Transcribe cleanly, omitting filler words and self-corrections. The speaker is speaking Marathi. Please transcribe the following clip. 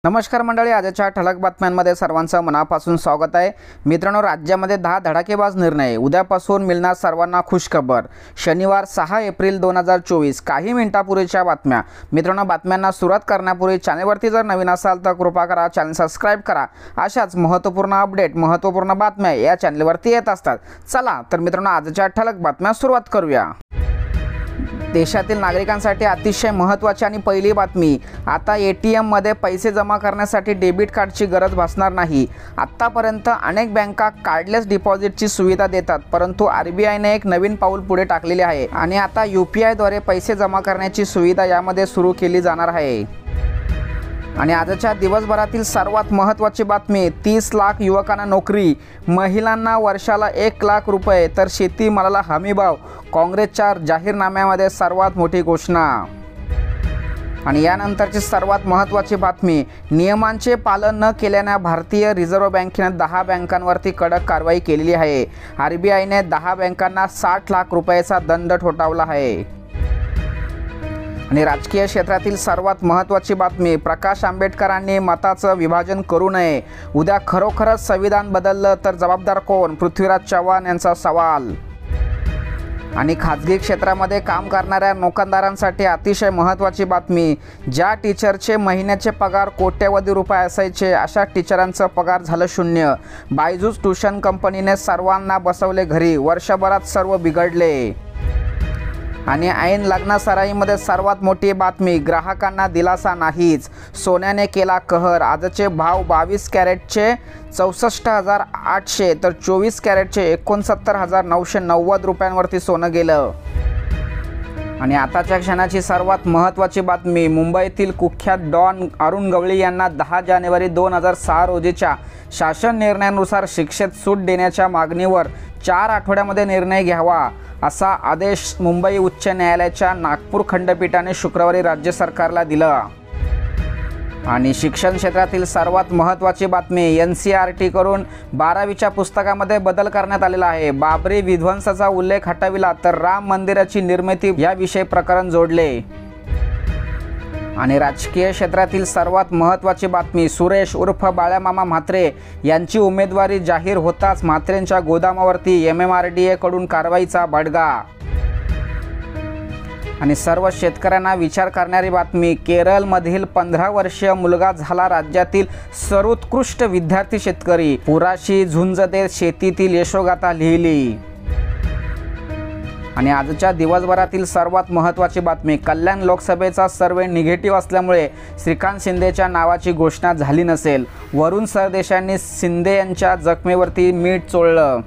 नमस्कार मंडळी, आजच्या ठळक बातम्यांमध्ये सर्वांचं मनापासून स्वागत आहे। मित्रांनो, राज्यामध्ये 10 धडाकेबाज निर्णय, उद्यापासून मिळणार सर्वांना खुशखबर। शनिवार 6 एप्रिल 2024 काही मिनिटांपूर्वीच्या बातम्या। मित्रांनो, बातम्यांना सुरुवात करण्यापूर्वी चॅनलवरती जर नवीन असाल तर कृपा करा चॅनल सबस्क्राइब करा। अशाच महत्त्वपूर्ण अपडेट, महत्त्वपूर्ण बातम्या या चॅनलवरती येत असतात। चला तर मित्रांनो, आजच्या ठळक बातम्या सुरुवात करूया। देशातील नागरिकांसाठी अतिशय महत्त्वाची आणि पहिली बातमी, आता ATM मध्ये पैसे जमा करण्यासाठी डेबिट कार्डची गरज भासणार नाही। आतापर्यंत अनेक बँका कार्डलेस डिपॉझिटची सुविधा देतात, परंतु RBI ने एक नवीन पाऊल पुढे टाकलेले आहे आणि आता UPI द्वारे पैसे जमा करण्याची सुविधा यामध्ये सुरू केली जाणार आहे। आणि आजच्या दिवसभरातील सर्वात महत्त्वाची बातमी, 30 लाख युवकांना नोकरी, महिलांना वर्षाला 1 लाख रुपये तर शेतीमालाला हमीभाव, काँग्रेसच्या जाहीरनाम्यामध्ये सर्वात मोठी घोषणा। आणि यानंतरची सर्वात महत्त्वाची बातमी, नियमांचे पालन न केल्याने भारतीय रिझर्व्ह बँकेने 10 बँकांवरती कडक कारवाई केलेली आहे। RBI ने 10 बँकांना 60 लाख रुपयाचा दंड ठोठावला आहे। आणि राजकीय क्षेत्रातील सर्वात महत्त्वाची बातमी, प्रकाश आंबेडकरांनी मताचं विभाजन करू नये, उद्या खरोखरच संविधान बदललं तर जबाबदार कोण, पृथ्वीराज चव्हाण यांचा सवाल। आणि खाजगी क्षेत्रामध्ये काम करणाऱ्या नोकरदारांसाठी अतिशय महत्त्वाची बातमी, ज्या टीचरचे महिन्याचे पगार कोट्यवधी रुपये असायचे अशा टीचरांचं पगार झालं शून्य। बायजूस ट्यूशन कंपनीने सर्वांना बसवले घरी, वर्षभरात सर्व बिघडले। आणि ऐन लग्नासराईमध्ये सर्वात मोठी बातमी, ग्राहकांना दिलासा नाहीच, सोन्याने केला कहर। आजचे भाव 22 कॅरेटचे 64,800 तर 24 कॅरेटचे 69,990 रुपयांवरती सोनं गेलं। आणि आताच्या क्षणाची सर्वात महत्त्वाची बातमी, मुंबईतील कुख्यात डॉन अरुण गवळी यांना 10 जानेवारी 2006 रोजीच्या शासन निर्णयानुसार शिक्षेत सूट देण्याच्या मागणीवर 4 आठवड्यामध्ये निर्णय घ्यावा असा आदेश मुंबई उच्च न्यायालयाच्या नागपूर खंडपीठाने शुक्रवारी राज्य सरकारला दिला। आणि शिक्षण क्षेत्रातील सर्वात महत्त्वाची बातमी, NCERT करून 12वीच्या पुस्तकामध्ये बदल करण्यात आलेला आहे। बाबरी विध्वंसाचा उल्लेख हटविला तर राम मंदिराची निर्मिती याविषयी प्रकरण जोडले। आणि राजकीय क्षेत्रातील सर्वात महत्त्वाची बातमी, सुरेश उर्फ बाळामामा म्हात्रे यांची उमेदवारी जाहीर होताच म्हात्रेंच्या गोदामावरती MMRDA कडून कारवाईचा बडगा। आणि सर्व शेतकऱ्यांना विचार करणारी बातमी, केरळमधील 15 वर्षीय मुलगा झाला राज्यातील सर्वोत्कृष्ट विद्यार्थी शेतकरी, पुराशी झुंज देत शेतीतील यशोगाथा लिहिली। आणि आजच्या दिवसभरातील सर्वात महत्त्वाची बातमी, कल्याण लोकसभेचा सर्वे निगेटिव्ह असल्यामुळे श्रीकांत शिंदेच्या नावाची घोषणा झाली नसेल, वरुण सरदेशायांनी शिंदे यांच्या जखमेवरती मीठ चोळलं।